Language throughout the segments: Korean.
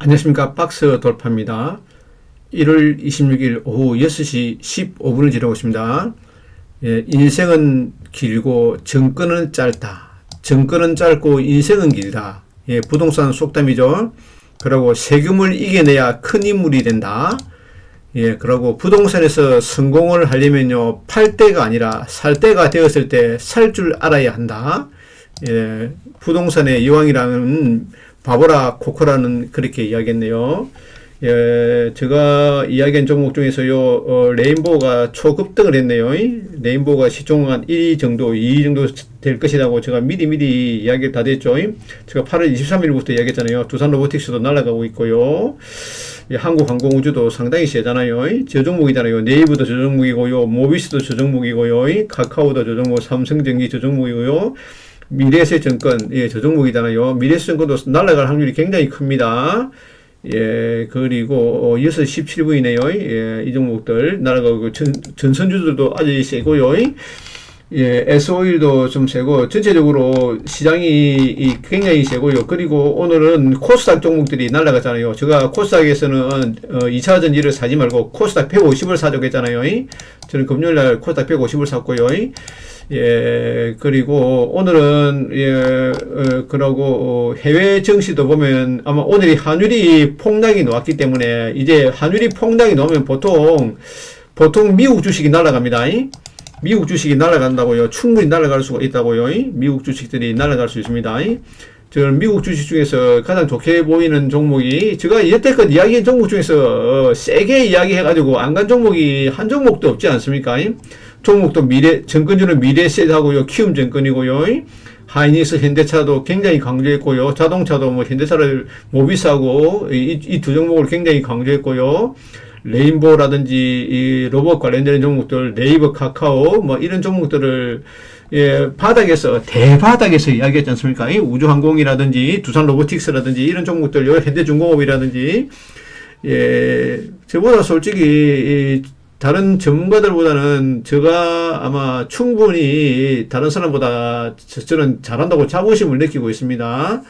안녕하십니까. 박스 돌파입니다. 1월 26일 오후 6시 15분을 지나고 있습니다. 인생은 길고 정권은 짧다. 정권은 짧고 인생은 길다. 부동산 속담이죠. 그리고 세금을 이겨내야 큰 인물이 된다. 그리고 부동산에서 성공을 하려면요, 팔 때가 아니라 살 때가 되었을 때 살 줄 알아야 한다. 부동산의 여왕이라는 바보라 코코라는 그렇게 이야기했네요. 제가 이야기한 종목 중에서요, 레인보우가 초급등을 했네요. 레인보우가 시총 한 1위 정도, 2위 정도 될 것이라고 제가 미리 이야기를 다 됐죠. 제가 8월 23일부터 이야기했잖아요. 두산 로보틱스도 날아가고 있고요. 한국항공우주도 상당히 세잖아요. 저 종목이잖아요. 네이버도 저 종목이고요. 모비스도 저 종목이고요. 카카오도 저 종목, 삼성전기 저 종목이고요. 미래에셋증권, 저 종목이잖아요. 미래에셋증권도 날아갈 확률이 굉장히 큽니다. 그리고 6시 17분이네요. 이 종목들 날아가고, 전선주들도 아주 세고요. S-오일도 좀 세고, 전체적으로 시장이 굉장히 세고요. 그리고 오늘은 코스닥 종목들이 날아갔잖아요. 제가 코스닥에서는 2차 전지를 사지 말고 코스닥 150을 사자고 했잖아요. 저는 금요일날 코스닥 150을 샀고요. 그리고 오늘은, 그러고, 해외 증시도 보면 아마 오늘이 환율이 폭락이 나왔기 때문에 이제 환율이 폭락이 나오면 보통 미국 주식이 날아갑니다. 미국 주식이 날아간다고요. 충분히 날아갈 수가 있다고요. 미국 주식들이 날아갈 수 있습니다. 저는 미국 주식 중에서 가장 좋게 보이는 종목이, 제가 여태껏 이야기한 종목 중에서 세게 이야기해가지고 안 간 종목이 한 종목도 없지 않습니까? 종목도 정권주는 미래에셋하고요, 키움증권이고요. 하이닉스, 현대차도 굉장히 강조했고요. 자동차도 현대차를 모비스하고 이 두 종목을 굉장히 강조했고요. 레인보우라든지 이 로봇 관련된 종목들, 네이버, 카카오 이런 종목들을 대바닥에서 이야기했지 않습니까? 우주항공이라든지 두산 로보틱스라든지 이런 종목들, 현대중공업이라든지 저보다 솔직히 다른 전문가들보다는 제가 아마 충분히 다른 사람보다 저는 잘한다고 자부심을 느끼고 있습니다.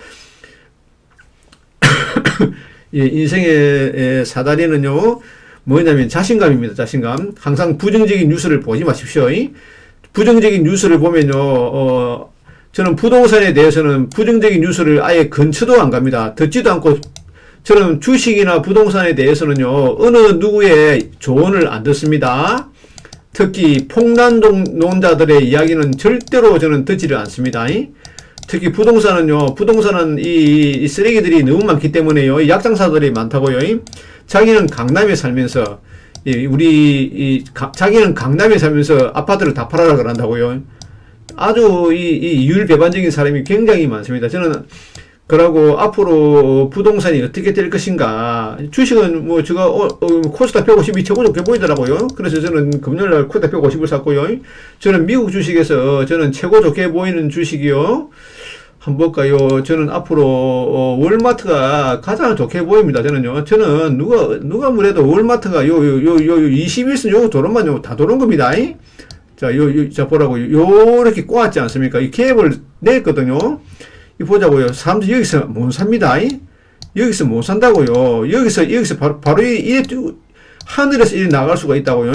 인생의 사다리는요, 뭐냐면 자신감입니다. 자신감. 항상 부정적인 뉴스를 보지 마십시오. 부정적인 뉴스를 보면요, 저는 부동산에 대해서는 부정적인 뉴스를 아예 근처도 안 갑니다. 듣지도 않고, 저는 주식이나 부동산에 대해서는요, 어느 누구의 조언을 안 듣습니다. 특히 폭락론자들의 이야기는 절대로 저는 듣지를 않습니다. 특히 부동산은 이 쓰레기들이 너무 많기 때문에요. 약장사들이 많다고요. 자기는 강남에 살면서, 자기는 강남에 살면서 아파트를 다 팔아라 그런다고요. 아주 이 율배반적인 사람이 굉장히 많습니다. 저는 그러고 앞으로 부동산이 어떻게 될 것인가. 주식은 제가 코스닥 150이 최고 좋게 보이더라고요. 그래서 저는 금요일날 코스닥 150을 샀고요. 저는 미국 주식에서 저는 최고 좋게 보이는 주식이요. 한번 볼까요? 저는 앞으로 월마트가 가장 좋게 보입니다. 저는 누가 뭐래도 월마트가 21선 요 도론만 다 도는 겁니다. 자 보라고요. 요렇게 꼬았지 않습니까? 이 갭을 냈거든요. 이 보자고요. 사람들이 여기서 못 삽니다. 여기서 못 산다고요. 여기서 바로 하늘에서 이리 나갈 수가 있다고요.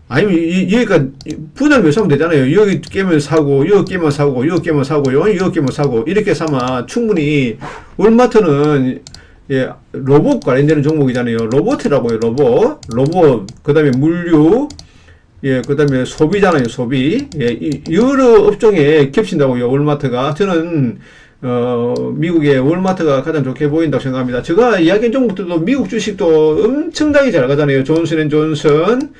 아니면 여기가 분할 매수하면 되잖아요. 여기 깨면 사고, 여기 깨면 사고, 여기 깨면 사고요. 여기 깨면 사고. 이렇게 사면 충분히 월마트는 로봇 관련되는 종목이잖아요. 로봇이라고요. 로봇. 그다음에 물류. 그다음에 소비잖아요. 소비. 여러 업종에 겹친다고요. 월마트가. 저는 미국의 월마트가 가장 좋게 보인다고 생각합니다. 제가 이야기한 종목들도 미국 주식도 엄청나게 잘 가잖아요. 존슨앤존슨.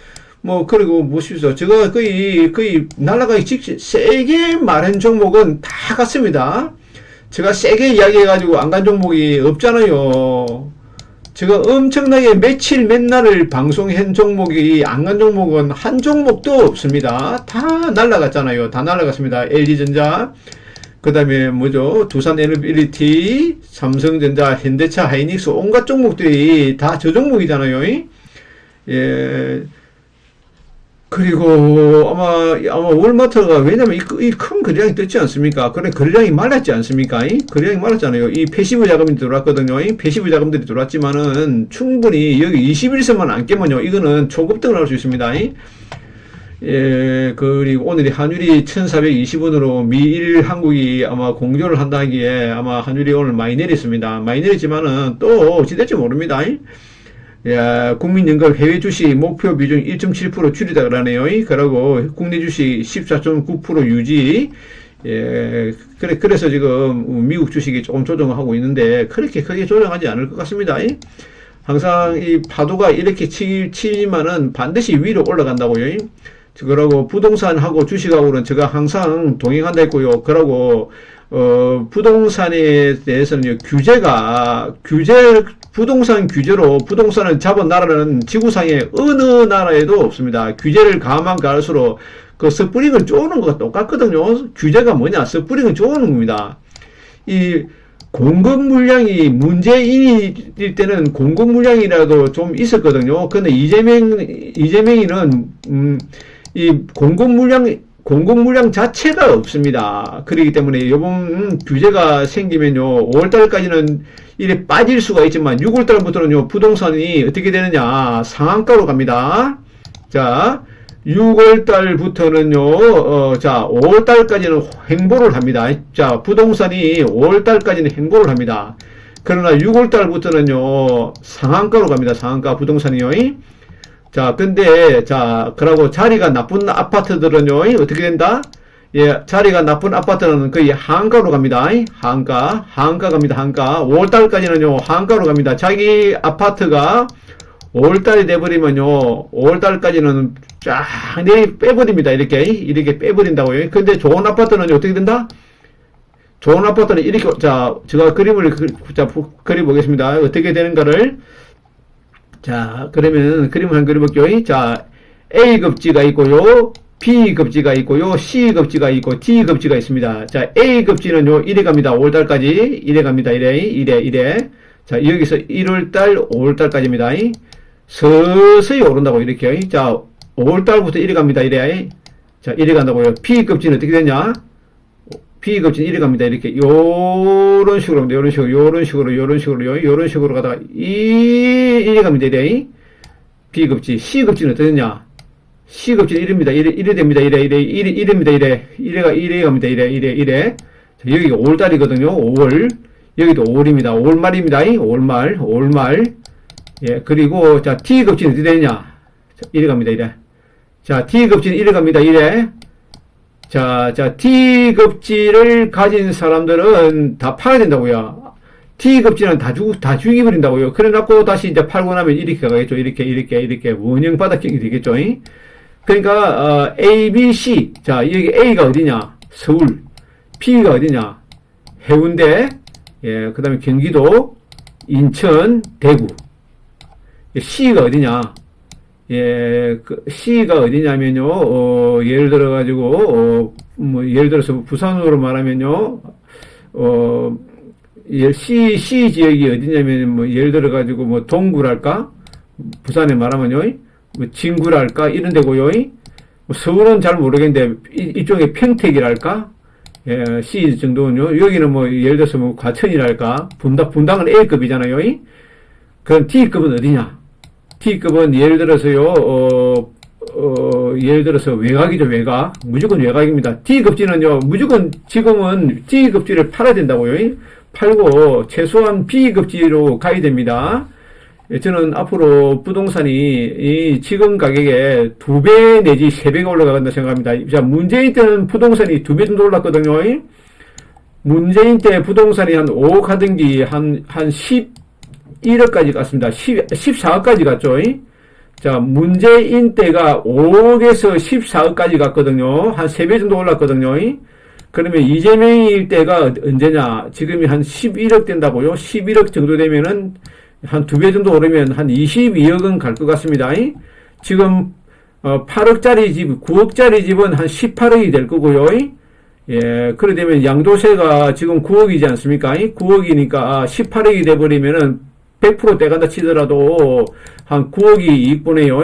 그리고 보십시오. 제가 거의 날아가기 직전 세게 말한 종목은 다 같습니다. 제가 세게 이야기해가지고 안 간 종목이 없잖아요. 제가 엄청나게 몇날을 방송한 종목이 안 간 종목은 한 종목도 없습니다. 다 날아갔잖아요. 다 날아갔습니다. LG전자, 그 다음에 두산 에너빌리티, 삼성전자, 현대차, 하이닉스, 온갖 종목들이 다 저 종목이잖아요. 그리고 아마 월마트가 왜냐면 이 큰 거래량이 떴지 않습니까? 그래 거래량이 말랐지 않습니까? 거래량이 말랐잖아요. 이 패시브 자금이 들어왔거든요. 이 패시브 자금들이 들어왔지만은 충분히 여기 21선만 안 깨면요. 이거는 초급등을 할 수 있습니다. 예, 그리고 오늘이 환율이 1420원으로 미일 한국이 아마 공조를 한다 하기에 아마 환율이 오늘 많이 내렸습니다. 많이 내렸지만은 또 어찌 될지 모릅니다. 야, 국민연금 해외 주식 목표 비중 1.7% 줄이다 그러네요. 그러고 국내 주식 14.9% 유지. 예, 그래서 지금 미국 주식이 조금 조정하고 있는데 그렇게 크게 조정하지 않을 것 같습니다. 항상 이 파도가 이렇게 치지만은 반드시 위로 올라간다고요. 그러고 부동산하고 주식하고는 제가 항상 동행한다 했고요. 그러고 부동산에 대해서는 부동산 규제로 부동산을 잡은 나라는 지구상에 어느 나라에도 없습니다. 규제를 가하면 가할수록 그 스프링을 쪼는 거가 똑같거든요. 규제가 뭐냐? 스프링을 쪼는 겁니다. 이 공급 물량이 문재인일 때는 공급 물량이라도 좀 있었거든요. 근데 이재명이는 이 공급 물량 자체가 없습니다. 그렇기 때문에 이번 규제가 생기면요, 5월달까지는 이래 빠질 수가 있지만 6월달부터는요, 부동산이 어떻게 되느냐, 상한가로 갑니다. 자, 6월달부터는요, 자, 5월달까지는 횡보를 합니다. 자, 부동산이 5월달까지는 횡보를 합니다. 그러나 6월달부터는요, 상한가로 갑니다. 상한가 부동산이요. 자, 근데, 자, 그러고 자리가 나쁜 아파트들은요, 어떻게 된다? 예, 자리가 나쁜 아파트는 거의 한가로 갑니다. 한가 갑니다. 한가. 5월달까지는요, 한가로 갑니다. 자기 아파트가 5월달이 돼버리면요, 5월달까지는 쫙 빼버립니다. 이렇게 빼버린다고요. 근데 좋은 아파트는요, 어떻게 된다? 좋은 아파트는 이렇게, 자, 제가 그림을, 그려보겠습니다. 어떻게 되는가를. 자, 그러면 그림을 한번 그려볼게요. 자, A급지가 있고요, B급지가 있고요, C급지가 있고, D급지가 있습니다. 자, A급지는요, 이래 갑니다. 5월달까지. 이래 갑니다. 이래. 자, 여기서 1월달, 5월달까지입니다. 서서히 오른다고, 이렇게. 자, 5월달부터 이래 갑니다. 이래. 자, 이래 간다고요. B급지는 어떻게 되냐? B급지는 이래 갑니다. 이렇게. 요런 식으로 갑니다. 요런 식으로 가다가, 이래 갑니다. 이래. B급지. C급지는 어떻게 되냐? C급지는 이럽니다. 이래 됩니다. 이래입니다. 이래 갑니다. 이래. 자, 여기가 5월달이거든요. 5월. 여기도 5월입니다. 5월 말입니다. 5월 말. 예, 그리고, 자, T급지는 어떻게 되냐? 자, 이래 갑니다. 이래. 자, T급지는 이래 갑니다. 이래. 자, T급지를 가진 사람들은 다 팔아야 된다고요. T급지는 다 죽여버린다고요. 그래 놓고 다시 이제 팔고 나면 이렇게 가겠죠. 이렇게 원형 바닥경이 되겠죠. 그러니까, A, B, C. 자, 여기 A가 어디냐? 서울. B가 어디냐? 해운대. 예, 그 다음에 경기도, 인천, 대구. C가 어디냐? 예, C가 어디냐면요, 예를 들어가지고, 예를 들어서 부산으로 말하면요, C 지역이 어디냐면, 예를 들어가지고, 동구랄까? 부산에 말하면요, 진구랄까? 이런 데고요. 서울은 잘 모르겠는데, 이쪽에 평택이랄까? 예, C 정도는요. 여기는 예를 들어서 과천이랄까? 분당은 A급이잖아요. 그럼 D급은 어디냐? T급은 예를 들어서요, 예를 들어서 외곽이죠, 외곽. 무조건 외곽입니다. D급지는요, 무조건 지금은 D급지를 팔아야 된다고요. 팔고, 최소한 B급지로 가야 됩니다. 저는 앞으로 부동산이 지금 가격에 2배 내지 3배가 올라간다 생각합니다. 자, 문재인 때는 부동산이 2배 정도 올랐거든요. 문재인 때 부동산이 한 5억 하던기 한 11억까지 갔습니다. 14억까지 갔죠. 자, 문재인 때가 5억에서 14억까지 갔거든요. 한 3배 정도 올랐거든요. 그러면 이재명일 때가 언제냐? 지금이 한 11억 된다고요. 11억 정도 되면은 한 2배 정도 오르면 한 22억은 갈 것 같습니다. 지금 8억짜리 집, 9억짜리 집은 한 18억이 될 거고요. 예, 그래 되면 양도세가 지금 9억이지 않습니까? 9억이니까 18억이 돼버리면은 100% 떼간다 치더라도 한 9억이 이익분해요.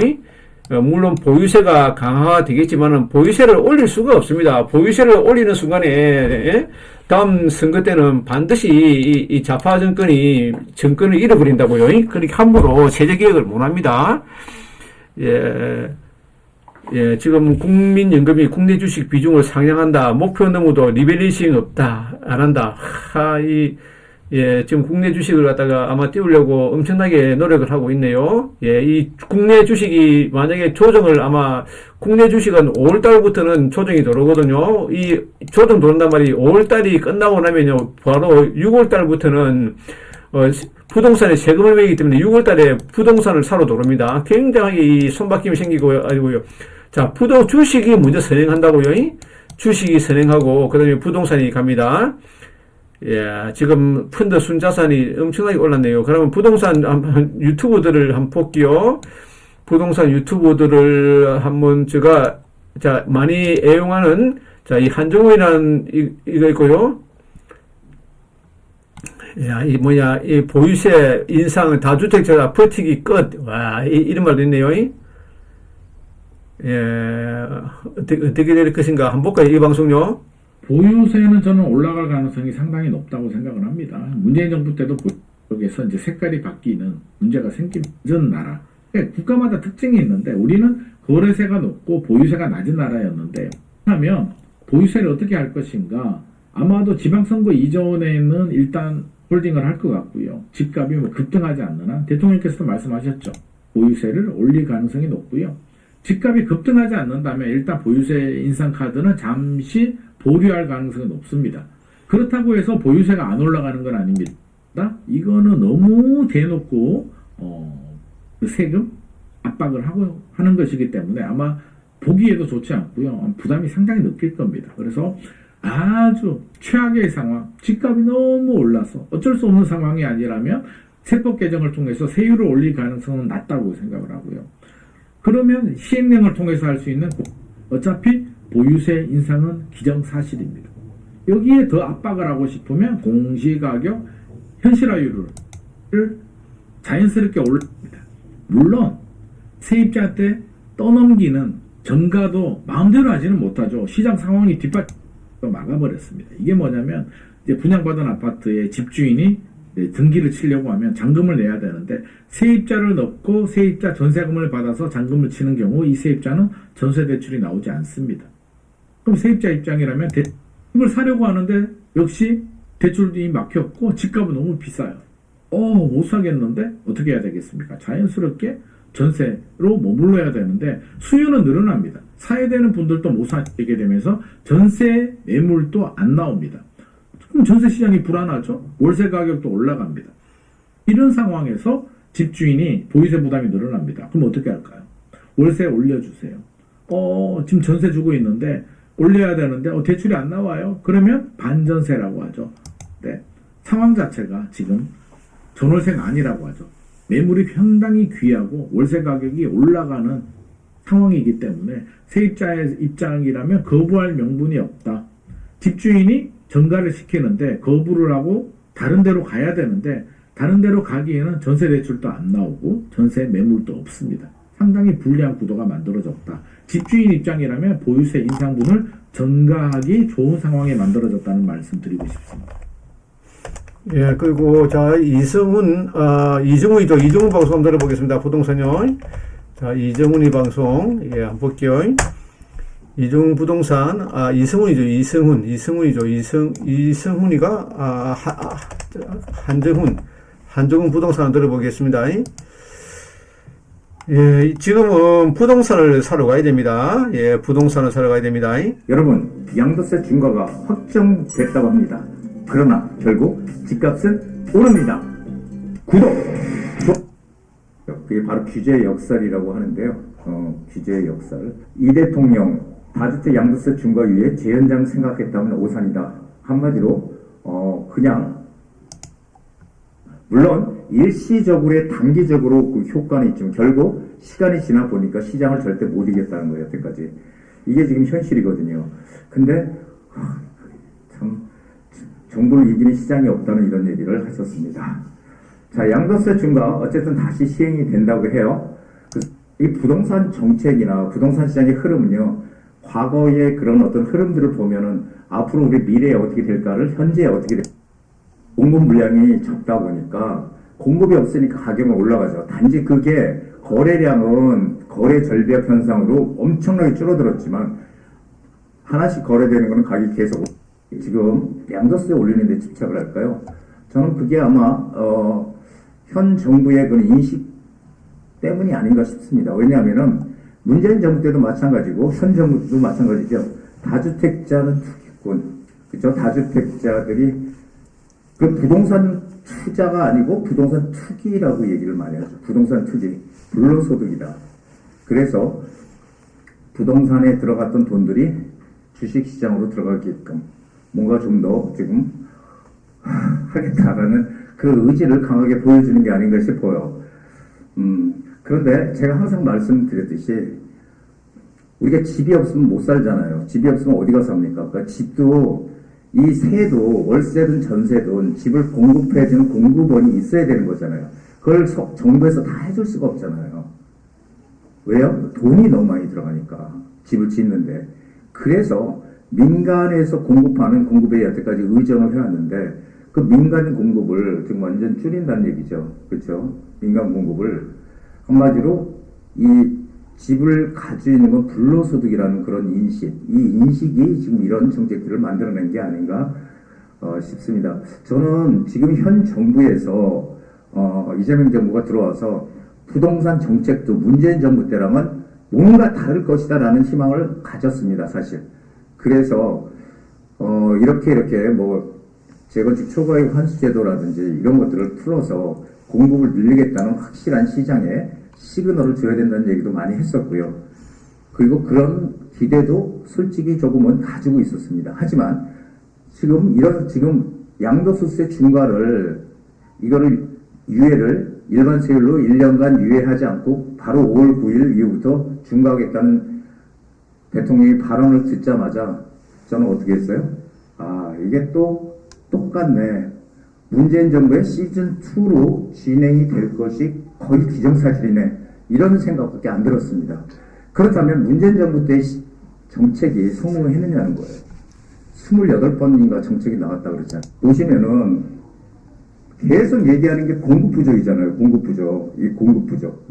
물론 보유세가 강화가 되겠지만은 보유세를 올릴 수가 없습니다. 보유세를 올리는 순간에 예? 다음 선거 때는 반드시 이 좌파 정권을 잃어버린다고요. 그렇게 함부로 세제 개혁을 못 합니다. 예. 예, 지금 국민연금이 국내 주식 비중을 상향한다. 목표 너무도 리밸런싱 없다. 안 한다. 예, 지금 국내 주식을 갖다가 아마 띄우려고 엄청나게 노력을 하고 있네요. 예, 이 국내 주식이 만약에 조정을 아마 국내 주식은 5월달부터는 조정이 들어오거든요. 이 조정 들어온단 말이 5월달이 끝나고 나면요. 바로 6월달부터는 부동산에 세금을 매기기 때문에 6월달에 부동산을 사러 들어옵니다. 굉장히 이 손바뀜이 생기고 아니고요. 자, 주식이 먼저 선행한다고요. 주식이 선행하고 그다음에 부동산이 갑니다. 예, 지금 펀드 순자산이 엄청나게 올랐네요. 그러면 부동산 유튜브들을 한번 볼게요. 부동산 유튜브들을 한번 자, 많이 애용하는, 자, 이 한정우이라는 이거 있고요. 야, 이 보유세 인상 다주택자 버티기 끝. 와, 이런 말도 있네요. 예, 어떻게 될 것인가. 한번 볼까요, 이 방송요? 보유세는 저는 올라갈 가능성이 상당히 높다고 생각을 합니다. 문재인 정부 때도 보유세에서 이제 색깔이 바뀌는 문제가 생기는 나라. 국가마다 특징이 있는데 우리는 거래세가 높고 보유세가 낮은 나라였는데 하면 보유세를 어떻게 할 것인가? 아마도 지방선거 이전에는 일단 홀딩을 할 것 같고요. 집값이 급등하지 않는 한 대통령께서도 말씀하셨죠. 보유세를 올릴 가능성이 높고요. 집값이 급등하지 않는다면 일단 보유세 인상 카드는 잠시 보류할 가능성이 높습니다. 그렇다고 해서 보유세가 안 올라가는 건 아닙니다. 이거는 너무 대놓고 세금 압박을 하는 것이기 때문에 아마 보기에도 좋지 않고요. 부담이 상당히 느낄 겁니다. 그래서 아주 최악의 상황, 집값이 너무 올라서 어쩔 수 없는 상황이 아니라면 세법 개정을 통해서 세율을 올릴 가능성은 낮다고 생각을 하고요. 그러면 시행령을 통해서 할 수 있는 어차피 보유세 인상은 기정사실입니다. 여기에 더 압박을 하고 싶으면 공시가격 현실화율을 자연스럽게 올립니다. 물론 세입자한테 떠넘기는 전가도 마음대로 하지는 못하죠. 시장 상황이 뒷받쳐 막아버렸습니다. 이게 뭐냐면 이제 분양받은 아파트의 집주인이 등기를 치려고 하면 잔금을 내야 되는데 세입자를 넣고 세입자 전세금을 받아서 잔금을 치는 경우 이 세입자는 전세 대출이 나오지 않습니다. 그럼 세입자 입장이라면 집을 사려고 하는데 역시 대출이 막혔고 집값은 너무 비싸요. 못 사겠는데 어떻게 해야 되겠습니까? 자연스럽게 전세로 머물러야 되는데 수요는 늘어납니다. 사야 되는 분들도 못 사게 되면서 전세 매물도 안 나옵니다. 그럼 전세 시장이 불안하죠? 월세 가격도 올라갑니다. 이런 상황에서 집주인이 보유세 부담이 늘어납니다. 그럼 어떻게 할까요? 월세 올려주세요. 지금 전세 주고 있는데 올려야 되는데 대출이 안 나와요. 그러면 반전세라고 하죠. 네. 상황 자체가 지금 전월세가 아니라고 하죠. 매물이 상당히 귀하고 월세 가격이 올라가는 상황이기 때문에 세입자의 입장이라면 거부할 명분이 없다. 집주인이 전가를 시키는데 거부를 하고 다른 데로 가야 되는데 다른 데로 가기에는 전세 대출도 안 나오고 전세 매물도 없습니다. 상당히 불리한 구도가 만들어졌다. 집주인 입장이라면 보유세 인상분을 전가하기 좋은 상황에 만들어졌다는 말씀 드리고 싶습니다. 예, 그리고 자 이정훈이죠. 이정훈 방송 한번 들어보겠습니다. 부동산요. 자, 이정훈이 방송 한번 볼게요. 이정훈 부동산 이성훈이죠. 이성훈이가 한정훈 부동산 한번 들어보겠습니다. 예, 지금은 부동산을 사러 가야 됩니다. 예, 부동산을 사러 가야 됩니다. 여러분, 양도세 중과가 확정됐다고 합니다. 그러나 결국 집값은 오릅니다. 구독! 그게 바로 규제의 역설이라고 하는데요. 규제의 역설. 이 대통령 다주택 양도세 중과 이후에 재연장 생각했다면 오산이다. 한마디로 그냥 물론 일시적으로 단기적으로 그 효과는 있지만 결국 시간이 지나 보니까 시장을 절대 못 이겼다는 거예요. 여태까지. 이게 지금 현실이거든요. 근데 참 정부를 이기는 시장이 없다는 이런 얘기를 하셨습니다. 자, 양도세 중과 어쨌든 다시 시행이 된다고 해요. 이 부동산 정책이나 부동산 시장의 흐름은요, 과거의 그런 어떤 흐름들을 보면은 앞으로 우리 미래에 어떻게 될까를 현재에 어떻게 될까. 공급 물량이 적다 보니까 공급이 없으니까 가격은 올라가죠. 단지 그게 거래량은 거래 절벽 현상으로 엄청나게 줄어들었지만 하나씩 거래되는 거는 가격이 계속 지금 양도세 올리는 데 집착을 할까요? 저는 그게 아마 현 정부의 그 인식 때문이 아닌가 싶습니다. 왜냐하면은 문재인 정부 때도 마찬가지고 현 정부도 마찬가지죠. 다주택자는 투기꾼, 그렇죠? 다주택자들이 그 부동산 투자가 아니고 부동산 투기라고 얘기를 많이 하죠. 부동산 투기, 불로소득이다. 그래서 부동산에 들어갔던 돈들이 주식시장으로 들어가게끔 뭔가 좀 더 지금 하겠다라는 그 의지를 강하게 보여주는 게 아닌가 싶어요. 그런데 제가 항상 말씀드렸듯이 우리가 집이 없으면 못 살잖아요. 집이 없으면 어디가 삽니까? 그러니까 집도 이 세도 월세든 전세든 집을 공급해주는 공급원이 있어야 되는 거잖아요. 그걸 정부에서 다 해줄 수가 없잖아요. 왜요? 돈이 너무 많이 들어가니까 집을 짓는데. 그래서 민간에서 공급하는 공급에 여태까지 의존을 해왔는데 그 민간 공급을 지금 완전 줄인다는 얘기죠. 그렇죠? 민간 공급을 한마디로 이 집을 가지고 있는 건 불로소득이라는 그런 인식, 이 인식이 지금 이런 정책들을 만들어낸 게 아닌가 싶습니다. 저는 지금 현 정부에서 이재명 정부가 들어와서 부동산 정책도 문재인 정부 때랑은 뭔가 다를 것이다라는 희망을 가졌습니다, 사실. 그래서 이렇게 뭐 재건축 초과이익 환수제도라든지 이런 것들을 풀어서 공급을 늘리겠다는 확실한 시장에 시그널을 줘야 된다는 얘기도 많이 했었고요. 그리고 그런 기대도 솔직히 조금은 가지고 있었습니다. 하지만 지금 양도소득세 중과를 이거를 유예를 일반 세율로 1년간 유예하지 않고 바로 5월 9일 이후부터 중과하겠다는 대통령이 발언을 듣자마자 저는 어떻게 했어요? 이게 또 똑같네. 문재인 정부의 시즌2로 진행이 될 것이 거의 기정사실이네. 이런 생각밖에 안 들었습니다. 그렇다면 문재인 정부 때 정책이 성공했느냐는 거예요. 28번인가 정책이 나왔다 그러잖아요. 보시면은 계속 얘기하는 게 공급 부족이잖아요. 공급 부족. 이 공급 부족.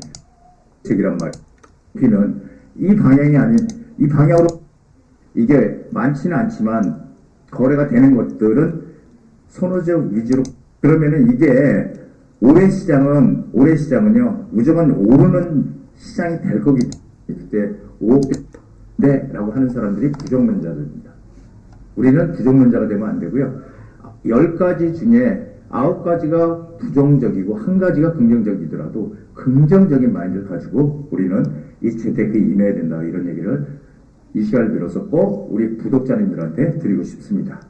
책이란 말이에요. 이 방향이 아닌, 이 방향으로 이게 많지는 않지만 거래가 되는 것들은 선호적 위주로. 그러면은 이게 올해 시장은요 무조건 오르는 시장이 될 거기 때문에 그때 5억 네라고 하는 사람들이 부정론자들입니다. 우리는 부정론자가 되면 안 되고요. 10가지 중에 9가지가 부정적이고 1가지가 긍정적이더라도 긍정적인 마인드를 가지고 우리는 이 재테크에 임해야 된다, 이런 얘기를 이 시간을 빌어서 꼭 우리 구독자님들한테 드리고 싶습니다.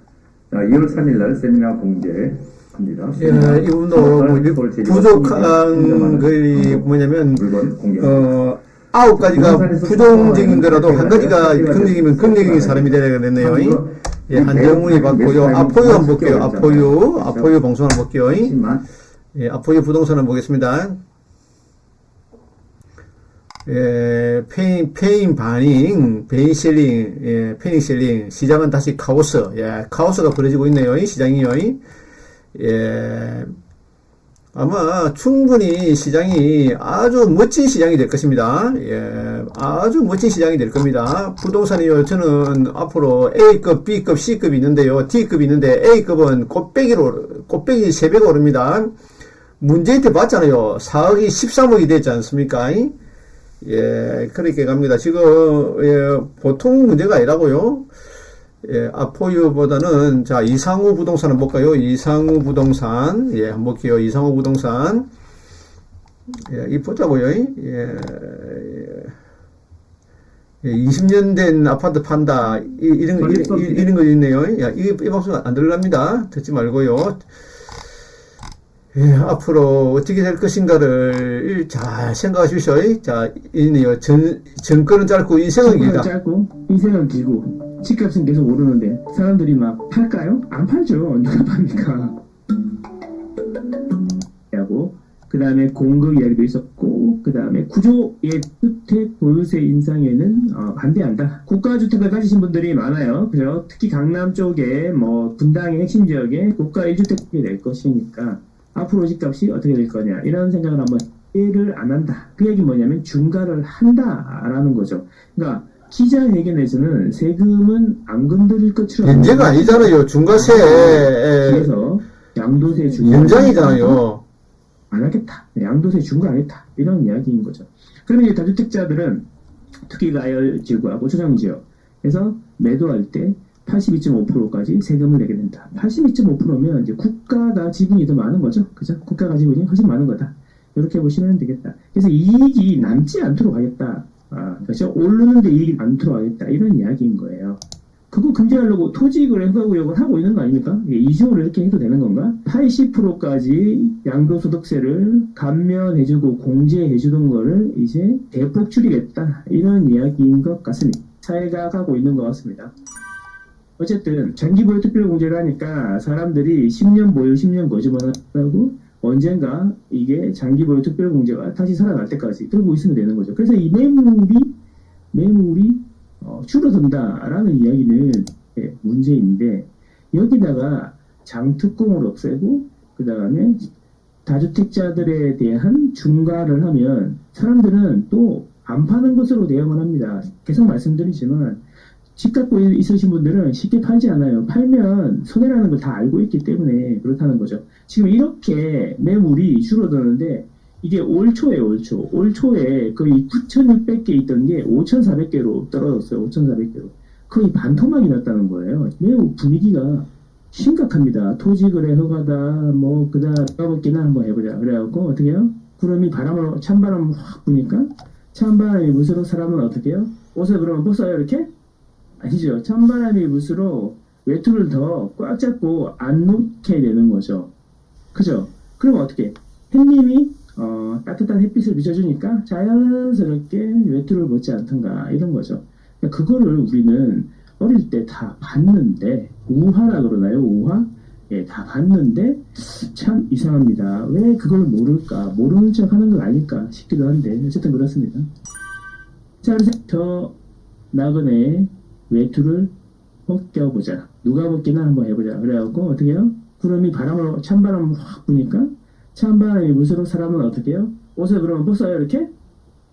자, 2월 3일 날 세미나 공개합니다. 예, 이분도 부족한 것이 뭐냐면 9가지가 부정적인 거라도 1가지가 긍정이면 긍정적인 사람이 되어야 되겠네요. 예, 한정훈이 받고요. 아포유 한번 볼게요. 아포유 방송 한번 볼게요. 예, 아포유 부동산 한번 보겠습니다. 예, 페인 바닝, 베인셀링, 예, 패닉셀링, 시장은 다시 카오스, 예, 카오스가 벌어지고 있네요, 시장이요. 예, 아마 충분히 시장이 아주 멋진 시장이 될 것입니다. 예, 아주 멋진 시장이 될 겁니다. 부동산이요, 저는 앞으로 A급, B급, C급이 있는데요, D급이 있는데 A급은 꽃배기 3배가 오릅니다. 문재인 때 봤잖아요. 4억이 13억이 됐지 않습니까? 예, 그렇게 갑니다. 지금, 예, 보통 문제가 아니라고요. 예, 아포유보다는, 자, 이상우 부동산 한번 볼까요? 이상우 부동산. 예, 한번 볼게요. 이상우 부동산. 예, 이 보자고요. 예, 20년 된 아파트 판다. 이런 거 있네요. 야, 이 방송 안 들어갑니다. 듣지 말고요. 예, 앞으로 어떻게 될 것인가를 잘 생각해 주셔요. 자, 있네요. 정권은 짧고 인생은 길다. 짧고 인생은 길고 집값은 계속 오르는데 사람들이 막 팔까요? 안 팔죠. 누가 팝니까? 하고 그 다음에 공급 이야기도 있었고 그 다음에 구조의 주택 보유세 인상에는 반대한다. 고가주택을 가지신 분들이 많아요. 그죠? 특히 강남 쪽에 뭐 분당의 핵심 지역에 고가 1주택이 될 것이니까 앞으로 집값이 어떻게 될 거냐 이런 생각을 한번 이해를 안 한다. 그 얘기 뭐냐면 중과를 한다라는 거죠. 그러니까 기자회견에서는 세금은 안 건드릴 것처럼 현재가 아니잖아요. 중과세 그래서 양도세 중과 현장이잖아요. 안 하겠다. 양도세 중과하겠다. 이런 이야기인 거죠. 그러면 이제 다주택자들은 특히 가열지구하고 초장지역에서 매도할 때 82.5%까지 세금을 내게 된다. 82.5%면 이제 국가가 지분이 더 많은 거죠. 그죠? 국가가 지분이 훨씬 많은 거다. 이렇게 보시면 되겠다. 그래서 이익이 남지 않도록 하겠다. 그렇죠? 오르는데 이익이 남도록 하겠다. 이런 이야기인 거예요. 그거 금지하려고 토지거래 허가구역을 하고 있는 거 아닙니까? 이중으로 이렇게 해도 되는 건가? 80%까지 양도소득세를 감면해주고 공제해주던 거를 이제 대폭 줄이겠다. 이런 이야기인 것 같습니다. 사회가 가고 있는 것 같습니다. 어쨌든 장기보유 특별공제를 하니까 사람들이 10년 보유 10년 거주만 하고 언젠가 이게 장기보유 특별공제가 다시 살아날 때까지 들고 있으면 되는 거죠. 그래서 이 매물이 줄어든다라는 이야기는 문제인데 여기다가 장특공을 없애고 그 다음에 다주택자들에 대한 중과를 하면 사람들은 또 안 파는 것으로 대응을 합니다. 계속 말씀드리지만 집 갖고 있으신 분들은 쉽게 팔지 않아요. 팔면 손해라는 걸 다 알고 있기 때문에 그렇다는 거죠. 지금 이렇게 매물이 줄어드는데 이게 올 초에 거의 9,600개 있던 게 5,400개로 떨어졌어요. 5,400개로. 거의 반토막이 났다는 거예요. 매우 분위기가 심각합니다. 토지거래 허가다, 뭐, 그다음, 먹기나 한번 해보자. 그래갖고, 어떻게 해요? 구름이 찬바람 확 부니까, 찬바람이 무스로 사람은 어떻게 해요? 옷을 그러면 벗어요, 이렇게? 아니죠. 찬바람이 무스로 외투를 더 꽉 잡고 안 놓게 되는 거죠. 그죠? 그럼 어떻게? 햇님이 따뜻한 햇빛을 비춰주니까 자연스럽게 외투를 벗지 않던가 이런 거죠. 그러니까 그거를 우리는 어릴 때 다 봤는데 우화라 그러나요? 우화? 예, 다 봤는데 참 이상합니다. 왜 그걸 모를까? 모르는 척 하는 걸 아닐까 싶기도 한데 어쨌든 그렇습니다. 자, 그래서 저 나그네 외투를 벗겨보자. 누가 벗기나 한번 해보자. 그래갖고 어떻게 해요? 구름이 찬바람을 확 부니까 찬바람이 무스로 사람은 어떻게 해요? 옷을 그러면 벗어요, 이렇게?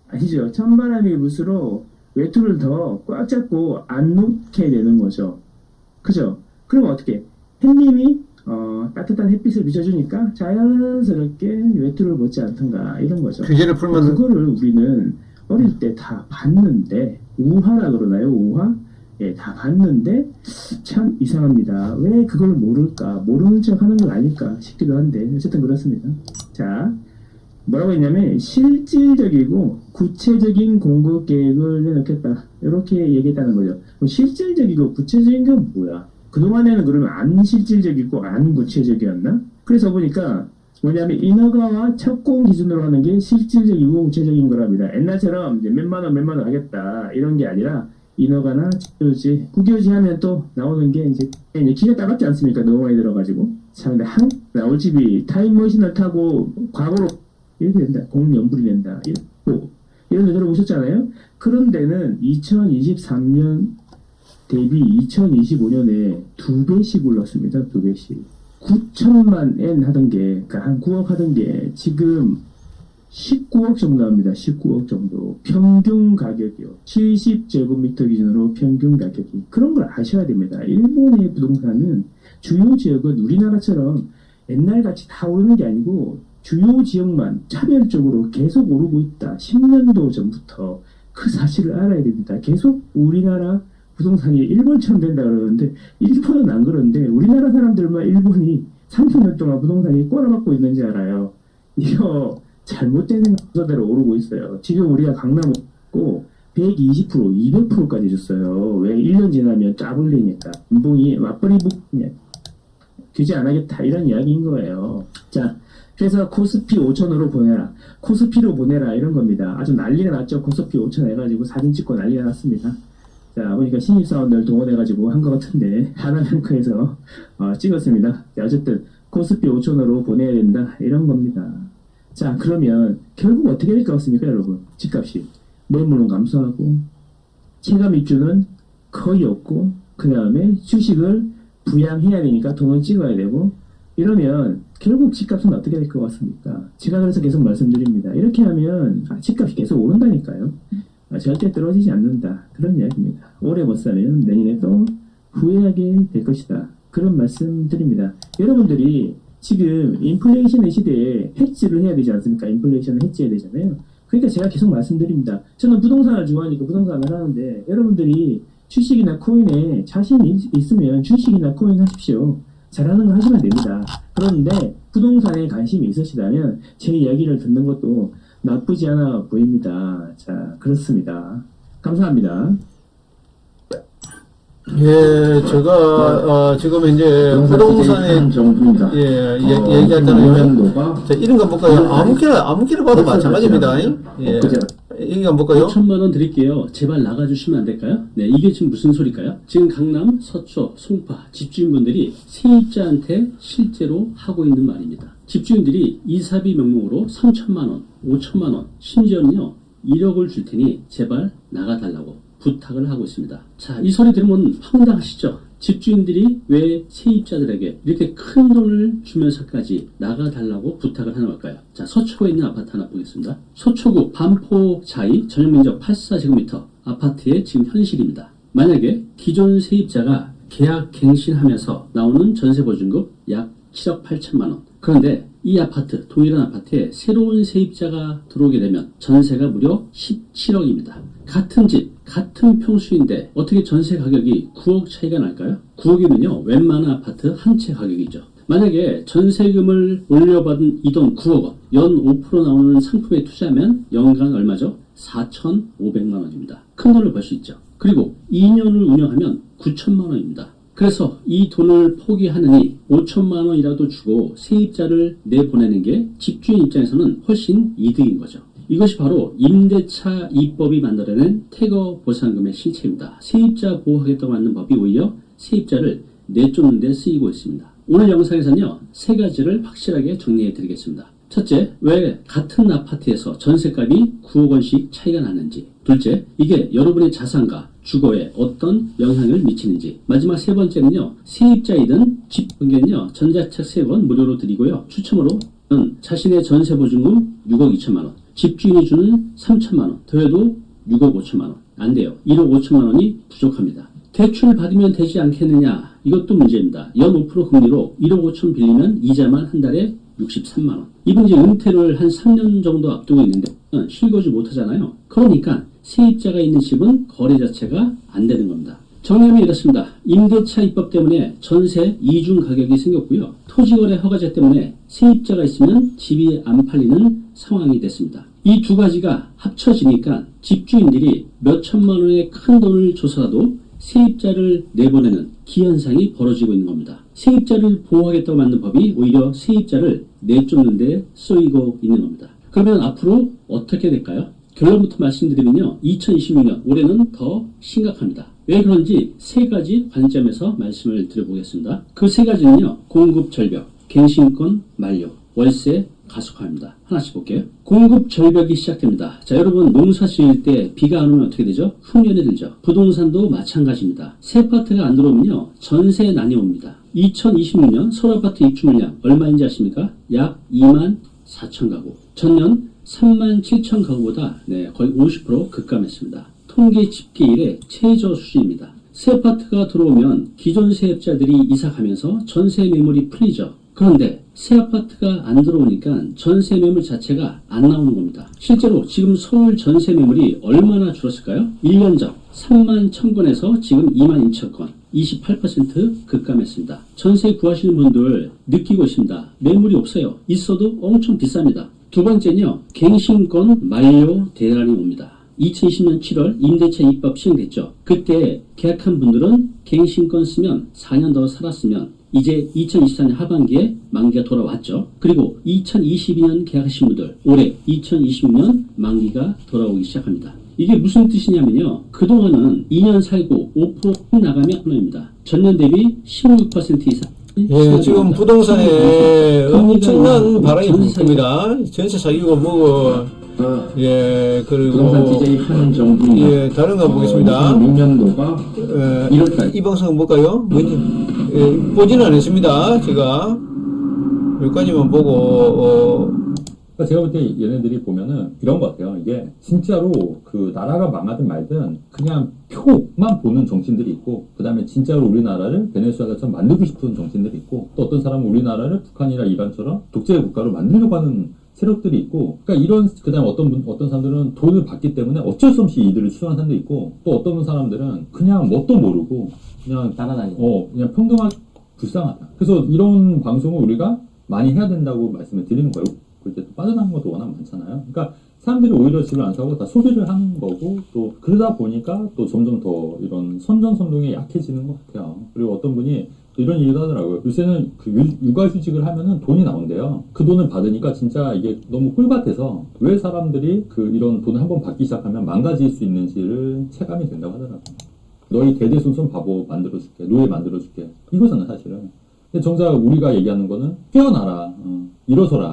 아니죠. 찬바람이 무스로 외투를 더 꽉 잡고 안 놓게 되는 거죠. 그죠? 그럼 어떻게? 햇님이 따뜻한 햇빛을 비춰주니까 자연스럽게 외투를 벗지 않던가 이런 거죠. 규제를 풀면 그거를 우리는 어릴 때 다 봤는데 우화라 그러나요? 우화? 예, 다 봤는데 참 이상합니다. 왜 그걸 모를까? 모르는 척 하는 건 아닐까 싶기도 한데 어쨌든 그렇습니다. 자, 뭐라고 했냐면 실질적이고 구체적인 공급 계획을 내놓겠다. 이렇게 얘기했다는 거죠. 그럼 실질적이고 구체적인 건 뭐야? 그동안에는 그러면 안 실질적이고 안 구체적이었나? 그래서 보니까 뭐냐면 인허가와 착공 기준으로 하는 게 실질적이고 구체적인 거랍니다. 옛날처럼 이제 몇만 원 하겠다 이런 게 아니라 인허가나 국교지, 국교지 하면 또 나오는 게 이제 기가 따갑지 않습니까? 너무 많이 들어가지고. 자, 근데 나올 집이 타임머신을 타고 과거로 이렇게 된다. 공연불이 된다. 이런 데 들어보셨잖아요? 그런 데는 2023년 대비 2025년에 2배씩 올랐습니다. 2배씩. 9천만 엔 하던 게, 그러니까 한 9억 하던 게 지금 19억 정도 합니다. 19억 정도. 평균 가격이요. 70제곱미터 기준으로 평균 가격이. 그런 걸 아셔야 됩니다. 일본의 부동산은 주요 지역은 우리나라처럼 옛날같이 다 오르는 게 아니고 주요 지역만 차별적으로 계속 오르고 있다. 10년도 전부터 그 사실을 알아야 됩니다. 계속 우리나라 부동산이 일본처럼 된다 그러는데 일본은 안 그런데 우리나라 사람들만 일본이 30년 동안 부동산이 꼬라박고 있는지 알아요. 이거 잘못된 순서대로 오르고 있어요. 지금 우리가 강남 오고 120%, 200%까지 줬어요. 왜 1년 지나면 짜불리니까 연봉이 맞벌이 그냥 규제 안 하겠다 이런 이야기인 거예요. 자, 그래서 코스피 5천으로 보내라. 코스피로 보내라 이런 겁니다. 아주 난리가 났죠. 코스피 5천 해가지고 사진 찍고 난리가 났습니다. 자, 보니까 신입사원들 동원해가지고 한 것 같은데 하나뱅크에서 찍었습니다. 자, 어쨌든 코스피 5천으로 보내야 된다 이런 겁니다. 자, 그러면 결국 어떻게 될 것 같습니까, 여러분? 집값이 매물은 감소하고 체감 입주는 거의 없고 그 다음에 주식을 부양해야 되니까 돈을 찍어야 되고 이러면 결국 집값은 어떻게 될 것 같습니까? 제가 그래서 계속 말씀드립니다. 이렇게 하면 집값이 계속 오른다니까요. 절대 떨어지지 않는다. 그런 이야기입니다. 올해 못 사면 내년에도 후회하게 될 것이다. 그런 말씀 드립니다. 여러분들이 지금 인플레이션의 시대에 해지를 해야 되지 않습니까? 인플레이션을 해지해야 되잖아요. 그러니까 제가 계속 말씀드립니다. 저는 부동산을 좋아하니까 부동산을 하는데 여러분들이 주식이나 코인에 자신이 있으면 주식이나 코인 하십시오. 잘하는 거 하시면 됩니다. 그런데 부동산에 관심이 있으시다면 제 이야기를 듣는 것도 나쁘지 않아 보입니다. 자, 그렇습니다. 감사합니다. 예, 제가 지금 이제 부동산에 정부입니다. 얘기하자면 자, 이런 거 볼까요? 아무개나 봐도 마찬가지입니다. 예, 이거 볼까요? 5천만 원 드릴게요. 제발 나가주시면 안 될까요? 네, 이게 지금 무슨 소리일까요? 지금 강남, 서초, 송파 집주인분들이 세입자한테 실제로 하고 있는 말입니다. 집주인들이 이사비 명목으로 3천만 원, 5천만 원, 심지어는요 1억을 줄 테니 제발 나가달라고 부탁을 하고 있습니다. 자, 이 소리 들으면 황당하시죠? 집주인들이 왜 세입자들에게 이렇게 큰 돈을 주면서까지 나가달라고 부탁을 하는 걸까요? 자, 서초구에 있는 아파트 하나 보겠습니다. 서초구 반포자이 전용면적 84제곱미터 아파트의 지금 현실입니다. 만약에 기존 세입자가 계약 갱신하면서 나오는 전세보증금 약 7억 8천만 원. 그런데 이 아파트, 동일한 아파트에 새로운 세입자가 들어오게 되면 전세가 무려 17억입니다. 같은 집, 같은 평수인데 어떻게 전세 가격이 9억 차이가 날까요? 9억이면요 웬만한 아파트 한 채 가격이죠. 만약에 전세금을 올려받은 이 돈 9억 원, 연 5% 나오는 상품에 투자하면 연간 얼마죠? 4,500만 원입니다. 큰 돈을 벌 수 있죠. 그리고 2년을 운영하면 9천만 원입니다. 그래서 이 돈을 포기하느니 5천만 원이라도 주고 세입자를 내보내는 게 집주인 입장에서는 훨씬 이득인 거죠. 이것이 바로 임대차 2법이 만들어낸 태거 보상금의 실체입니다. 세입자 보호하겠다고 하는 법이 오히려 세입자를 내쫓는 데 쓰이고 있습니다. 오늘 영상에서는요, 세 가지를 확실하게 정리해 드리겠습니다. 첫째, 왜 같은 아파트에서 전세값이 9억 원씩 차이가 나는지. 둘째, 이게 여러분의 자산과 주거에 어떤 영향을 미치는지. 마지막 세 번째는요, 세입자이든 집분견은요, 전자책 3권 무료로 드리고요. 추첨으로 자신의 전세보증금 6억 2천만 원, 집주인이 주는 3천만 원, 더해도 6억 5천만 원. 안 돼요. 1억 5천만 원이 부족합니다. 대출 받으면 되지 않겠느냐? 이것도 문제입니다. 연 5% 금리로 1억 5천 빌리면 이자만 한 달에 63만 원. 이분 이제 은퇴를 한 3년 정도 앞두고 있는데 실거주 못하잖아요. 그러니까 세입자가 있는 집은 거래 자체가 안 되는 겁니다. 정리하면 이렇습니다. 임대차 입법 때문에 전세 이중 가격이 생겼고요. 토지거래 허가제 때문에 세입자가 있으면 집이 안 팔리는 상황이 됐습니다. 이 두 가지가 합쳐지니까 집주인들이 몇 천만 원의 큰 돈을 줘서라도 세입자를 내보내는 기현상이 벌어지고 있는 겁니다. 세입자를 보호하겠다고 만든 법이 오히려 세입자를 내쫓는 데 쓰이고 있는 겁니다. 그러면 앞으로 어떻게 될까요? 결론부터 말씀드리면요. 2026년 올해는 더 심각합니다. 왜 그런지 세 가지 관점에서 말씀을 드려보겠습니다. 그 세 가지는요. 공급 절벽, 갱신권 만료, 월세 가속화입니다. 하나씩 볼게요. 공급 절벽이 시작됩니다. 자, 여러분 농사 지을 때 비가 안 오면 어떻게 되죠? 흉년이 들죠. 부동산도 마찬가지입니다. 새 아파트가 안 들어오면요. 전세 난이 옵니다. 2026년 서울 아파트 입주 물량 얼마인지 아십니까? 약 2만 4천 가구. 전년 3만 7천 가구보다 거의 50% 급감했습니다. 통계 집계 이래 최저 수준입니다. 새 아파트가 들어오면 기존 세입자들이 이사 가면서 전세 매물이 풀리죠. 그런데 새 아파트가 안 들어오니까 전세 매물 자체가 안 나오는 겁니다. 실제로 지금 서울 전세 매물이 얼마나 줄었을까요? 1년 전 3만 1,000건에서 지금 2만 2천 건, 28% 급감했습니다. 전세 구하시는 분들 느끼고 있습니다. 매물이 없어요. 있어도 엄청 비쌉니다. 두 번째는요, 갱신권 만료 대란이 옵니다. 2020년 7월 임대차 입법 시행됐죠. 그때 계약한 분들은 갱신권 쓰면 4년 더 살았으면 이제 2024년 하반기에 만기가 돌아왔죠. 그리고 2022년 계약하신 분들 올해 2026년 만기가 돌아오기 시작합니다. 이게 무슨 뜻이냐면요. 그동안은 2년 살고 5% 나가면 하나입니다. 전년 대비 16% 이상. 예, 지금 부동산에 엄청난 바람이 불 겁니다. 전세 사기고 뭐고 예, 그리고 부동산 DJ 한정훈. 예, 다른 거 보겠습니다. 2006년도가 예, 1월달. 이 방송은 뭘까요? 뭔지 보지는 않았습니다. 제가 여기까지만 보고 그러니까 제가 볼 때 얘네들이 보면은 이런 것 같아요. 이게 진짜로 그 나라가 망하든 말든 그냥 표만 보는 정치인들이 있고, 그 다음에 진짜로 우리나라를 베네수엘라처럼 만들고 싶은 정치인들이 있고, 또 어떤 사람은 우리나라를 북한이나 이란처럼 독재 국가로 만들려고 하는 세력들이 있고, 그러니까 이런, 그 다음에 어떤 사람들은 돈을 받기 때문에 어쩔 수 없이 이들을 추종하는 사람도 있고, 또 어떤 사람들은 그냥 뭣도 모르고 그냥 따라다니고. 그냥 평등하게 불쌍하다. 그래서 이런 방송을 우리가 많이 해야 된다고 말씀을 드리는 거예요. 그때 또 빠져나간 것도 워낙 많잖아요. 그러니까 사람들이 오히려 집을 안 사고 다 소비를 하는 거고, 또 그러다 보니까 또 점점 더 이런 선전선동에 약해지는 것 같아요. 그리고 어떤 분이 또 이런 얘기도 하더라고요. 요새는 그 육아휴직을 하면은 돈이 나온대요. 그 돈을 받으니까 진짜 이게 너무 꿀 같아서 왜 사람들이 그 이런 돈을 한번 받기 시작하면 망가질 수 있는지를 체감이 된다고 하더라고요. 너희 대대손손 바보 만들어줄게, 노예 만들어줄게, 이거잖아 사실은. 근데 정작 우리가 얘기하는 거는 깨어나라, 일어서라.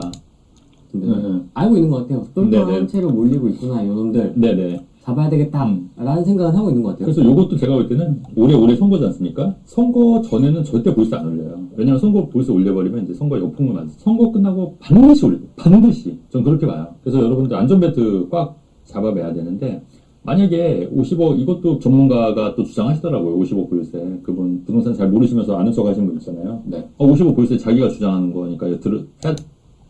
근데 알고 있는 것 같아요. 똘똘한 네네. 채로 몰리고 있구나, 요놈들. 네네. 잡아야 되겠다. 라는 생각은 하고 있는 것 같아요. 그래서 이것도 제가 볼 때는 올해 선거지 않습니까? 선거 전에는 절대 보이스 안 올려요. 왜냐면 선거 보이스 올려버리면 이제 선거 역풍을 맞아요. 선거 끝나고 반드시 올려요. 반드시. 전 그렇게 봐요. 그래서 여러분들 안전벨트 꽉 잡아매야 되는데, 만약에 50억, 이것도 전문가가 또 주장하시더라고요. 50억 보유세. 그분 부동산 잘 모르시면서 아는 척 하신 분 있잖아요. 네. 50억 보유세 자기가 주장하는 거니까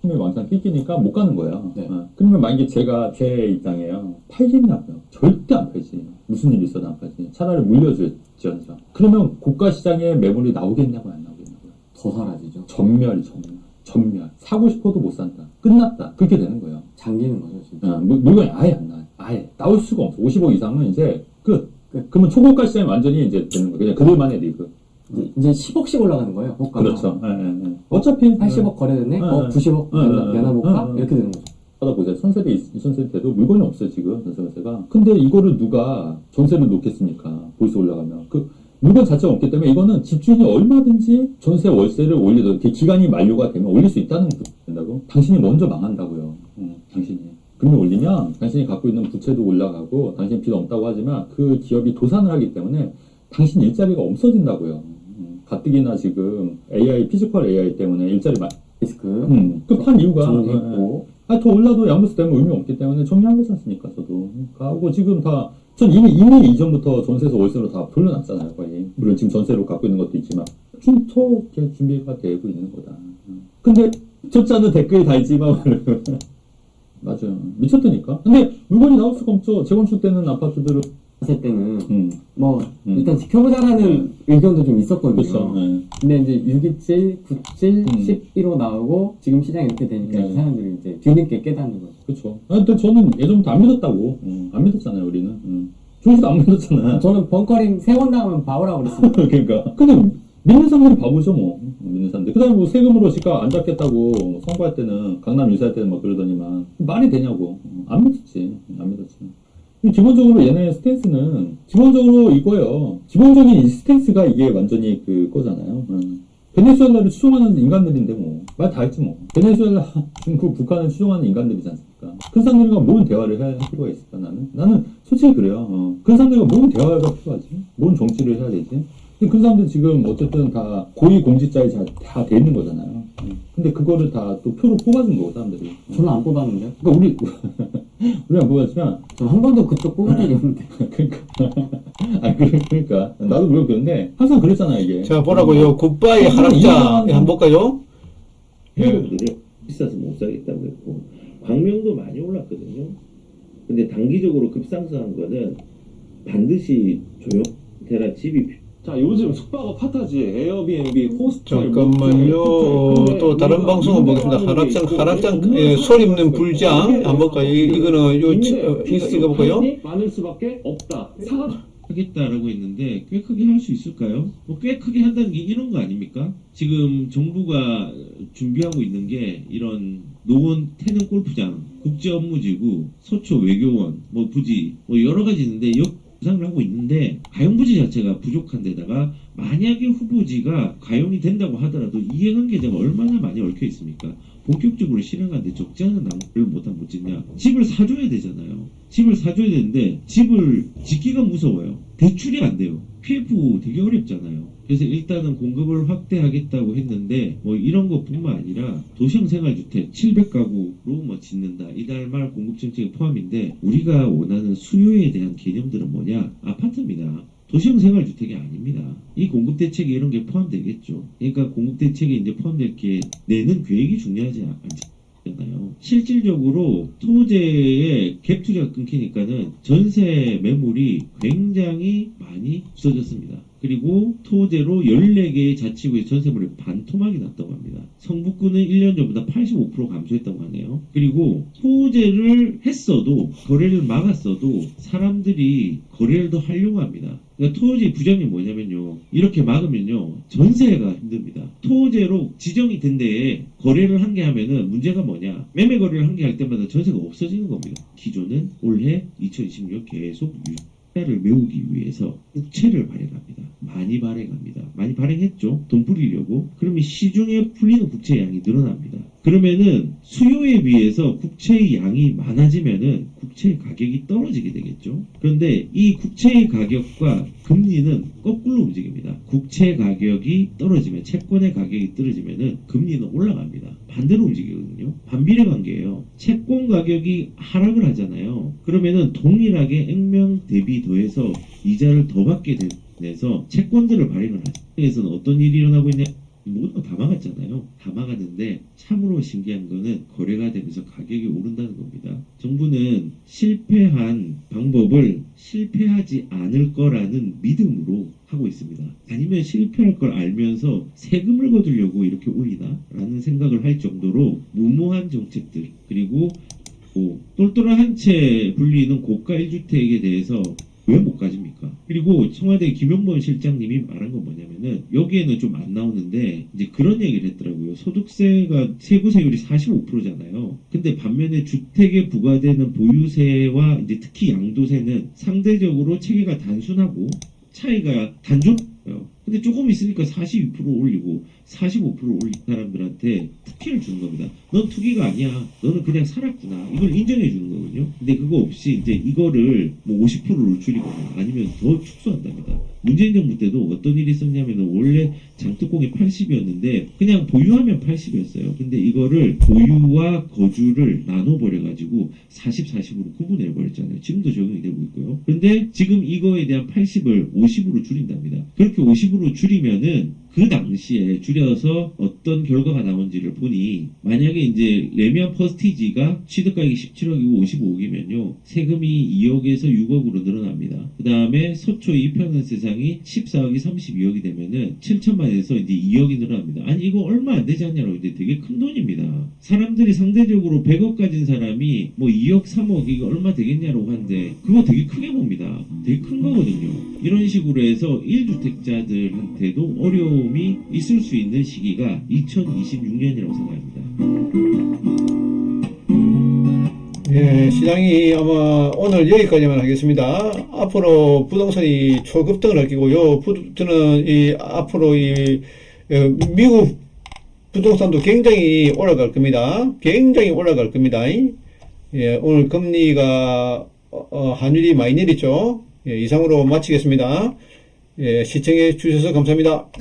힘이 왕창 삐끼니까 못 가는 거예요. 네. 그러면 만약에 제 입장이에요. 팔겠냐고요. 절대 안 팔지. 무슨 일이 있어도 안 팔지. 차라리 물려줄지언정. 그러면 고가 시장에 매물이 나오겠냐고 안 나오겠냐고요. 더 사라지죠. 전멸. 사고 싶어도 못 산다. 끝났다. 그렇게 되는 거예요. 잠기는 거죠, 진짜. 물건이 아예 안 나와요. 아예. 나올 수가 없어. 50억 이상은 이제 끝. 그러면 초고가 시장이 완전히 이제 되는 거예요. 그냥 그들만의 리그. 이제 10억씩 올라가는 거예요, 호가가. 그렇죠. 예. 어차피 80억 거래됐네? 90억 내놔볼까? 이렇게 되는 거죠. 하다 보세요. 전세대, 이 전세 때도 물건이 없어요, 지금. 전세가. 근데 이거를 누가 전세를 놓겠습니까? 보이스 올라가면. 그 물건 자체가 없기 때문에 이거는 집주인이 얼마든지 전세 월세를 올리든, 기간이 만료가 되면 올릴 수 있다는 거 된다고? 당신이 먼저 망한다고요. 당신이. 금리 올리면 당신이 갖고 있는 부채도 올라가고, 당신 빚 없다고 하지만 그 기업이 도산을 하기 때문에 당신 일자리가 없어진다고요. 가뜩이나 지금 AI, 피지컬 AI 때문에 일자리 리스크. 급한 이유가 정리했고. 더 올라도 양도세 때문에 의미 없기 때문에 정리한 거지 않습니까? 저도 하고 지금 전 이미 이전부터 전세에서 월세로 다 돌려놨잖아요, 거의. 물론 지금 전세로 갖고 있는 것도 있지만 이렇게 준비가 되고 있는 거다. 근데 저자는 댓글에 달지만 맞아요, 미쳤다니까. 근데 물건이 나올 수가 없죠. 재건축되는 아파트들은. 했을 때는 음. 일단 지켜보자라는 의견도 좀 있었거든요. 그렇죠. 네. 근데 이제 627, 97, 11호 나오고 지금 시장이 이렇게 되니까 네. 사람들이 이제 뒤늦게 깨닫는 거죠. 그렇죠. 근데 저는 예전부터 안 믿었다고. 안 믿었잖아요, 우리는. 조씨도 안 믿었잖아. 저는 벙커링 3번 나오면 바오라고 그랬습니다. 그러니까. 근데 믿는 사람들이 바보죠, 뭐. 믿는 사람들. 그 다음에 뭐 세금으로 집값 안 잡겠다고 선거할 때는, 강남 유사할 때는 막 그러더니만. 말이 되냐고. 안 믿었지. 기본적으로 얘네 스탠스는, 기본적으로 이거예요. 기본적인 이 스탠스가 이게 완전히 그거잖아요. 베네수엘라를 추종하는 인간들인데 뭐. 말 다 했지 뭐. 베네수엘라, 중국, 북한을 추종하는 인간들이지 않습니까? 큰 사람들과 뭔 대화를 해야 할 필요가 있을까, 나는 솔직히 그래요. 큰 사람들과 뭔 대화가 필요하지? 뭔 정치를 해야 되지? 그 사람들 지금 어쨌든 다 고위공직자에 다 돼 있는 거잖아요. 근데 그거를 다 또 표로 뽑아준 거고, 사람들이. 저는 안 뽑았는데요. 그러니까 우리 안 뽑았지만. 저는 한 번도 그쪽 뽑은 적이 없는데. 그러니까. 나도 물론 그런데, 항상 그랬잖아요, 이게. 자, 보라고요. 굿바이 하락자 한번 볼까요? 사람들이 비싸서 못 사겠다고 했고, 광명도 많이 올랐거든요. 근데 단기적으로 급상승한 거는 반드시 조용테라 집이 자, 요즘 숙박업 핫하지. 에어비앤비, 호스텔. 잠깐만요. 또 다른 방송을 보겠습니다. 하락장, 솔 입는 불장. 한번 볼까요? 이거는 이거 볼까요? 많을 수밖에 없다. 하겠다라고 했는데 꽤 크게 할 수 있을까요? 뭐 꽤 크게 한다는 게 이런 거 아닙니까? 지금 정부가 준비하고 있는 게 이런 노원 태릉 골프장, 국제업무지구, 서초 외교원, 뭐 부지, 뭐 여러 가지 있는데 구상을 하고 있는데 가용부지 자체가 부족한 데다가 만약에 후보지가 가용이 된다고 하더라도 이해관계자가 얼마나 많이 얽혀 있습니까? 본격적으로 실행하는데 적지 않은 낭비를 못 짓냐? 집을 사줘야 되잖아요. 집을 사줘야 되는데 집을 짓기가 무서워요. 대출이 안 돼요. PF 되게 어렵잖아요. 그래서 일단은 공급을 확대하겠다고 했는데 뭐 이런 것뿐만 아니라 도시형 생활주택 700가구로 뭐 짓는다. 이달 말 공급 정책이 포함인데 우리가 원하는 수요에 대한 개념들은 뭐냐? 아파트입니다. 도시형 생활주택이 아닙니다. 이 공급대책에 이런 게 포함되겠죠. 그러니까 공급대책에 이제 포함될 게 내는 계획이 중요하지 않잖아요. 실질적으로 토지의 갭 투자가 끊기니까는 전세 매물이 굉장히 많이 없어졌습니다. 그리고 토제로 14개의 자치구의 전세물이 반토막이 났다고 합니다. 성북구는 1년 전보다 85% 감소했다고 하네요. 그리고 토제를 했어도 거래를 막았어도 사람들이 거래를 더 하려고 합니다. 그러니까 토지 부정이 뭐냐면요. 이렇게 막으면요. 전세가 힘듭니다. 토제로 지정이 된 데에 거래를 한 개 하면은 문제가 뭐냐. 매매 거래를 한 개 할 때마다 전세가 없어지는 겁니다. 기존은 올해 2026년 계속 를 메우기 위해서 국채를 발행합니다. 많이 발행합니다. 많이 발행했죠. 돈 뿌리려고. 그러면 시중에 풀리는 국채 양이 늘어납니다. 그러면은 수요에 비해서 국채의 양이 많아지면은 국채의 가격이 떨어지게 되겠죠. 그런데 이 국채의 가격과 금리는 거꾸로 움직입니다. 국채 가격이 떨어지면 채권의 가격이 떨어지면은 금리는 올라갑니다. 반대로 움직이거든요. 반비례 관계예요. 채권 가격이 하락을 하잖아요. 그러면은 동일하게 액면 대비 더해서 이자를 더 받게 돼서 채권들을 발행을 하죠. 그래서 어떤 일이 일어나고 있냐? 모든 거 다 막았잖아요. 다 막았는데 참으로 신기한 거는 거래가 되면서 가격이 오른다는 겁니다. 정부는 실패한 방법을 실패하지 않을 거라는 믿음으로 하고 있습니다. 아니면 실패할 걸 알면서 세금을 거두려고 이렇게 올리나? 라는 생각을 할 정도로 무모한 정책들, 그리고 똘똘한 한 채 불리는 고가 1주택에 대해서 왜 못 가집니까? 그리고 청와대 김용범 실장님이 말한 건 뭐냐면은 여기에는 좀 안 나오는데 이제 그런 얘기를 했더라고요. 소득세가 세부세율이 45%잖아요. 근데 반면에 주택에 부과되는 보유세와 이제 특히 양도세는 상대적으로 체계가 단순하고 차이가 단조로워요. 근데 조금 있으니까 42% 올리고 45% 올린 사람들한테 특혜를 주는 겁니다. 넌 투기가 아니야. 너는 그냥 살았구나. 이걸 인정해 주는 거거든요. 근데 그거 없이 이제 이거를 뭐 50%로 줄이거나 아니면 더 축소한답니다. 문재인 정부 때도 어떤 일이 있었냐면은 원래 장특공이 80이었는데 그냥 보유하면 80이었어요. 근데 이거를 보유와 거주를 나눠버려가지고 40, 40으로 구분해버렸잖아요. 지금도 적용이 되고 있고요. 그런데 지금 이거에 대한 80을 50으로 줄인답니다. 그렇게 50으로 줄이면은 그 당시에 줄여서 어떤 결과가 나온지를 보니 만약에 이제 레미안 퍼스티지가 취득가격이 17억이고 55억이면요 세금이 2억에서 6억으로 늘어납니다. 그 다음에 서초 이평은 세상이 14억이 32억이 되면은 7천만에서 이제 2억이 늘어납니다. 아니 이거 얼마 안 되지 않냐고 근데 되게 큰 돈입니다. 사람들이 상대적으로 100억 가진 사람이 뭐 2억 3억 이거 얼마 되겠냐고 하는데 그거 되게 크게 봅니다. 되게 큰 거거든요. 이런 식으로 해서 1주택자들한테도 어려움이 있을 수 있는 시기가 2026년이라고 생각합니다. 예, 시장이 아마 오늘 여기까지만 하겠습니다. 앞으로 부동산이 초급등을 할 거고요. 저는 앞으로 미국 부동산도 굉장히 올라갈 겁니다. 굉장히 올라갈 겁니다. 예, 오늘 금리가 환율이 많이 내렸죠. 예, 이상으로 마치겠습니다. 예, 시청해 주셔서 감사합니다.